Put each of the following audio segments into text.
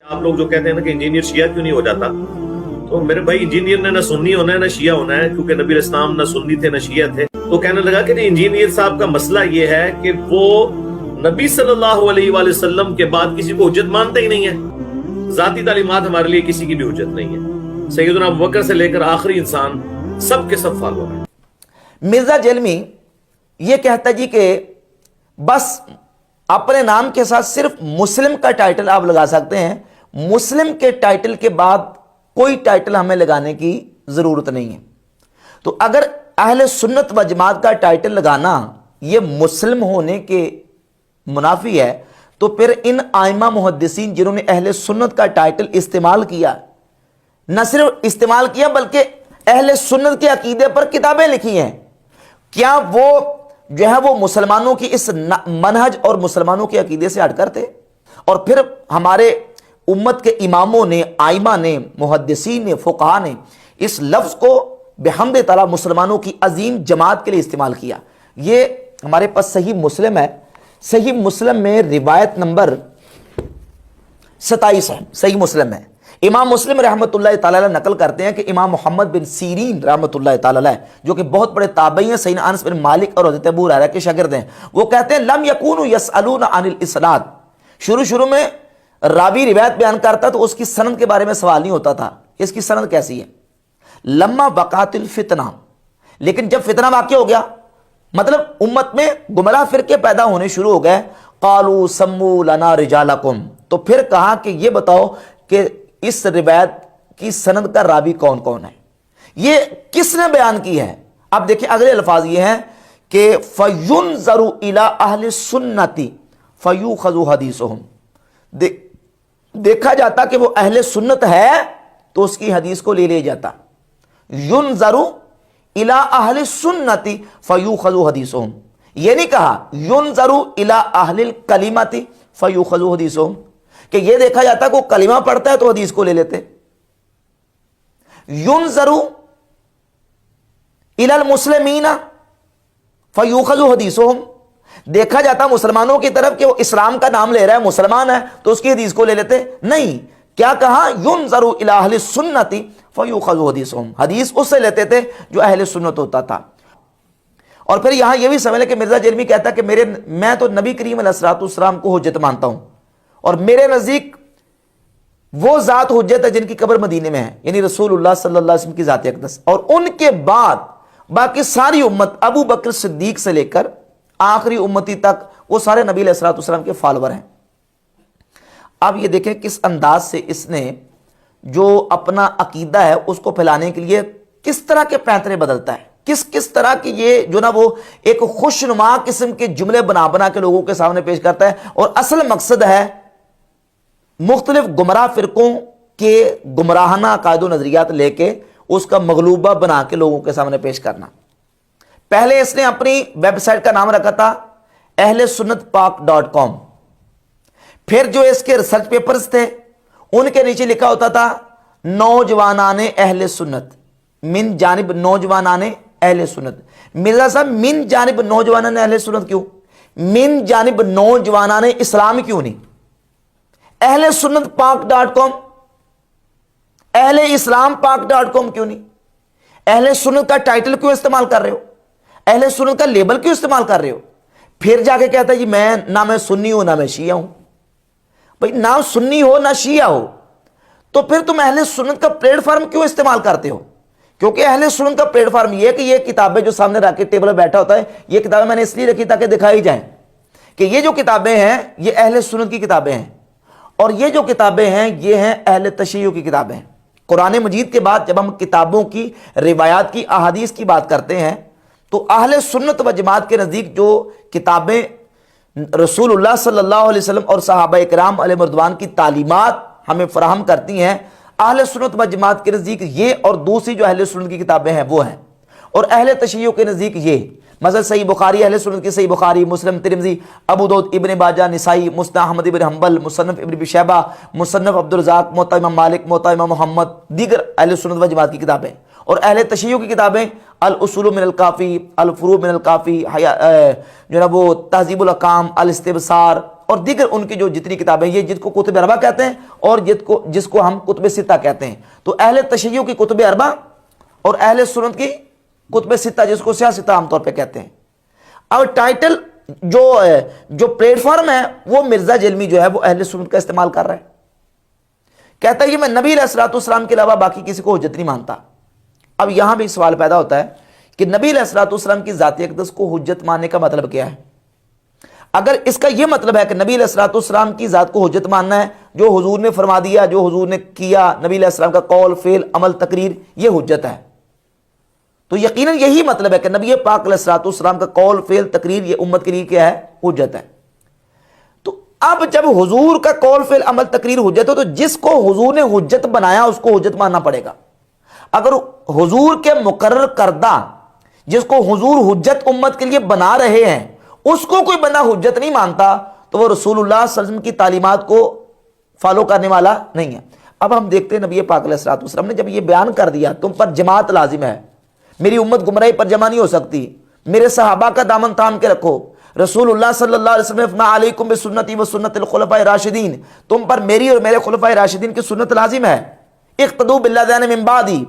آپ لوگ جو کہتے ہیں نا کہ انجینئر شیعہ کیوں نہیں ہو جاتا، تو میرے بھائی انجینئر نے نہ سنی ہونا ہے نہ شیعہ ہونا ہے، کیونکہ نبی علیہ السلام نہ سنی تھے نہ شیعہ تھے۔ تو کہنے لگا کہ انجینئر صاحب کا مسئلہ یہ ہے کہ وہ نبی صلی اللہ علیہ وآلہ وسلم کے بعد کسی کو حجت مانتے ہی نہیں ہے، ذاتی تعلیمات ہمارے لیے کسی کی بھی حجت نہیں ہے۔ سیدنا ابوبکر سے لے کر آخری انسان سب کے سب فالوور ہیں۔ مرزا جیلمی یہ کہتا جی کہ بس اپنے نام کے ساتھ صرف مسلم کا ٹائٹل آپ لگا سکتے ہیں، مسلم کے ٹائٹل کے بعد کوئی ٹائٹل ہمیں لگانے کی ضرورت نہیں ہے۔ تو اگر اہل سنت و جماعت کا ٹائٹل لگانا یہ مسلم ہونے کے منافی ہے، تو پھر ان ائمہ محدثین جنہوں نے اہل سنت کا ٹائٹل استعمال کیا، نہ صرف استعمال کیا بلکہ اہل سنت کے عقیدے پر کتابیں لکھی ہیں، کیا وہ جو ہے وہ مسلمانوں کی اس منہج اور مسلمانوں کے عقیدے سے ہٹ کر تھے؟ اور پھر ہمارے امت کے اماموں نے، آئمہ نے، محدثین نے، فقہاء نے اس لفظ کو بحمد تعالیٰ مسلمانوں کی عظیم جماعت کے لیے استعمال کیا۔ یہ ہمارے پاس صحیح مسلم ہے، صحیح مسلم میں روایت نمبر 27 ہے، صحیح مسلم ہے۔ امام مسلم رحمۃ اللہ تعالی علیہ نقل کرتے ہیں کہ امام محمد بن سیرین رحمۃ اللہ تعالی علیہ، جو کہ بہت بڑے تابعی ہیں، سیدنا انس بن مالک اور حضرت ابو ہریرہ کے شاگرد ہیں، وہ کہتے ہیں لم یکونوا یسألون عن الاسناد، شروع میں راوی روایت بیان کرتا تو اس کی سند کے بارے میں سوال نہیں ہوتا تھا، اس کی سند کیسی ہے۔ لما وقعت الفتنہ، لیکن جب فتنہ واقع ہو گیا، مطلب امت میں گمراہ فرقے پیدا ہونے شروع ہو گئے، قالوا سموا لنا رجالکم، تو پھر کہا کہ یہ بتاؤ کہ اس روایت کی سند کا راوی کون کون ہے، یہ کس نے بیان کی ہے۔ اب دیکھیں اگلے الفاظ یہ ہیں کہ فَيُنْظَرُ إِلَىٰ أَهْلِ السُّنَّةِ فَيُؤْخَذُ حَدِيثُهُمْ، دیکھا جاتا کہ وہ اہل سنت ہے تو اس کی حدیث کو لے لیا جاتا۔ يُنْظَرُ إِلَىٰ أَهْلِ السُّنَّةِ فَيُؤْخَذُ حَدِيثُهُمْ، یہ نہیں کہا يُنْظَرُ إِلَىٰ أَهْلِ الْكَلِمَةِ فَيُؤْخَذُ حَدِيثُهُمْ کہ یہ دیکھا جاتا کہ وہ کلمہ پڑھتا ہے تو حدیث کو لے لیتے۔ يُنْظَرُ إِلَى الْمُسْلِمِينَ فَيُؤْخَذُ حَدِيثُهُمْ، دیکھا جاتا مسلمانوں کی طرف کہ وہ اسلام کا نام لے رہا ہے، مسلمان ہے، تو اس کی حدیث کو لے لیتے۔ نہیں، کیا کہا يُنْظَرُ إِلَىٰ أَهْلِ السُّنَّةِ فَيُؤْخَذُ حَدِيثُهُمْ، حدیث اس سے لیتے تھے جو اہل سنت ہوتا تھا۔ اور پھر یہاں یہ بھی سمجھ لیں کہ مرزا جیلمی کہتا ہے کہ میں تو نبی کریم علیہ السلام کو حجت مانتا ہوں، اور میرے نزدیک وہ ذات حجت ہے جن کی قبر مدینے میں ہے، یعنی رسول اللہ صلی اللہ علیہ وسلم کی ذات اقدس، اور ان کے بعد باقی ساری امت ابو بکر صدیق سے لے کر آخری امتی تک وہ سارے نبی علیہ السلام کے فالوور ہیں۔ اب یہ دیکھیں کس انداز سے اس نے جو اپنا عقیدہ ہے اس کو پھیلانے کے لیے کس طرح کے پینترے بدلتا ہے، کس طرح کی یہ جو نا وہ ایک خوشنما قسم کے جملے بنا کے لوگوں کے سامنے پیش کرتا ہے، اور اصل مقصد ہے مختلف گمراہ فرقوں کے گمراہانہ عقائد و نظریات لے کے اس کا مغلوبہ بنا کے لوگوں کے سامنے پیش کرنا۔ پہلے اس نے اپنی ویب سائٹ کا نام رکھا تھا اہل سنت پاک.com، پھر جو اس کے ریسرچ پیپرز تھے ان کے نیچے لکھا ہوتا تھا نوجوانان اہل سنت، من جانب نوجوانان اہل سنت۔ مرزا صاحب من جانب نوجوانان اہل سنت کیوں؟ من جانب نوجوانان اسلام کیوں نہیں؟ اہل سنت پاک.com، اہل اسلام پاک.com کیوں نہیں؟ اہل سنت کا ٹائٹل کیوں استعمال کر رہے ہو؟ اہل سنت کا لیبل کیوں استعمال کر رہے ہو؟ پھر جا کے کہتا ہے جی نہ میں سنی ہوں نہ میں شیعہ ہوں۔ بھائی نہ سنی ہو نہ شیعہ ہو تو پھر تم اہل سنت کا پلیٹ فارم کیوں استعمال کرتے ہو؟ کیونکہ اہل سنت کا پلیٹ فارم یہ ہے کہ یہ کتابیں جو سامنے رکھ کے ٹیبل پہ بیٹھا ہوتا ہے، یہ کتابیں میں نے اس لیے رکھی تاکہ دکھائی جائیں کہ یہ جو کتابیں ہیں یہ اہل سنت کی کتابیں ہیں، اور یہ جو کتابیں ہیں یہ ہیں اہل تشیع کی کتابیں۔ قرآن مجید کے بعد جب ہم کتابوں کی، روایات کی، احادیث کی بات کرتے ہیں تو اہل سنت و جماعت کے نزدیک جو کتابیں رسول اللہ صلی اللہ علیہ وسلم اور صحابہ کرام علیہ رضوان کی تعلیمات ہمیں فراہم کرتی ہیں، اہل سنت و جماعت کے نزدیک یہ اور دوسری جو اہل سنت کی کتابیں ہیں وہ ہیں، اور اہل تشیع کے نزدیک یہ مثلا صحیح بخاری، اہل سنت کی صحیح بخاری، مسلم، ترمذی، ابو داؤد، ابن ماجہ، نسائی، مسند احمد بن حنبل، مصنف ابن ابی شیبہ، مصنف عبدالرزاق، موطا امام مالک، موطا امام محمد، دیگر اہل سنت و جماعت کی کتابیں۔ اور اہل تشیع کی کتابیں الاصول من الکافی، الفروع من الکافی، جو ہے وہ تہذیب الاحکام، الاستبصار، اور دیگر ان کی جو جتنی کتابیں، یہ جس کو کتب اربع کہتے ہیں اور جس کو ہم کتب ستہ کہتے ہیں. تو اہل تشیع کی کتب اربع اور اہل سنت کی کتب ستہ، جس کو سیاستہ عام طور پہ کہتے ہیں. اب ٹائٹل جو پلیٹ فارم ہے وہ مرزا جلمی جو ہے وہ اہل سنت کا استعمال کر رہا ہے. کہتا ہے کہ میں نبی علیہ الصلوۃ والسلام کے علاوہ باقی کسی کو حجت نہیں مانتا. اب یہاں بھی سوال پیدا ہوتا ہے کہ نبی علیہ الصلوۃ والسلام کی ذات اقدس کو حجت ماننے کا مطلب کیا ہے؟ اگر اس کا یہ مطلب ہے کہ نبی علیہ الصلوۃ والسلام کی ذات کو حجت ماننا ہے، جو حضور نے فرما دیا، جو حضور نے کیا، نبی علیہ السلام کا قول، فعل، عمل، تقریر، یہ حجت ہے، تو یقیناً یہی مطلب ہے کہ نبی پاک علیہ الصلوۃ والسلام کا قول، فعل، تقریر یہ امت کے لیے کیا ہے؟ حجت ہے. تو اب جب حضور کا قول، فعل، عمل، تقریر حجت ہو تو جس کو حضور نے حجت بنایا اس کو حجت ماننا پڑے گا. اگر حضور کے مقرر کردہ، جس کو حضور حجت امت کے لیے بنا رہے ہیں، اس کو کوئی بندہ حجت نہیں مانتا تو وہ رسول اللہ صلی اللہ علیہ وسلم کی تعلیمات کو فالو کرنے والا نہیں ہے. اب ہم دیکھتے ہیں نبی پاک علیہ الصلوۃ والسلام نے جب یہ بیان کر دیا تم پر جماعت لازم ہے، میری امت گمراہی پر جمع نہیں ہو سکتی، میرے صحابہ کا دامن تھام کے رکھو. رسول اللہ صلی اللہ علیہ وسلم نے فرمایا علیکم بسنتی و سنت الخلفاء الراشدین، تم پر میری اور میرے خلفاء راشدین کی سنت لازم ہے. اقتدوا بالذین من بعدی،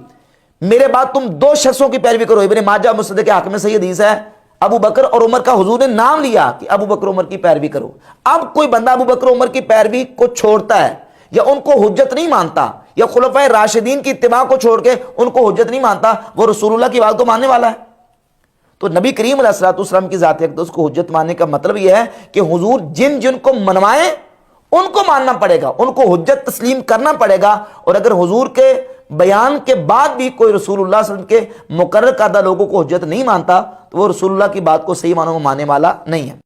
میرے بعد تم دو شخصوں کی پیروی کرو. ابن ماجہ مسند کے حاکم میں صحیح حدیث ہے، ابو بکر اور عمر کا حضور نے نام لیا کہ ابو بکر عمر کی پیروی کرو. اب کوئی بندہ ابو بکر عمر کی پیروی کو چھوڑتا ہے یا ان کو حجت نہیں مانتا یا خلفاء راشدین کی اتباع کو چھوڑ کے ان کو حجت نہیں مانتا، وہ رسول اللہ کی بات کو ماننے والا ہے. تو نبی کریم علیہ الصلوۃ والسلام کی ذات اقدس کو حجت ماننے کا مطلب یہ ہے کہ حضور جن جن کو منوائیں ان کو ماننا پڑے گا، ان کو حجت تسلیم کرنا پڑے گا. اور اگر حضور کے بیان کے بعد بھی کوئی رسول اللہ صلی اللہ علیہ وسلم کے مقرر کردہ لوگوں کو حجت نہیں مانتا تو وہ رسول اللہ کی بات کو صحیح معنوں میں ماننے والا نہیں ہے.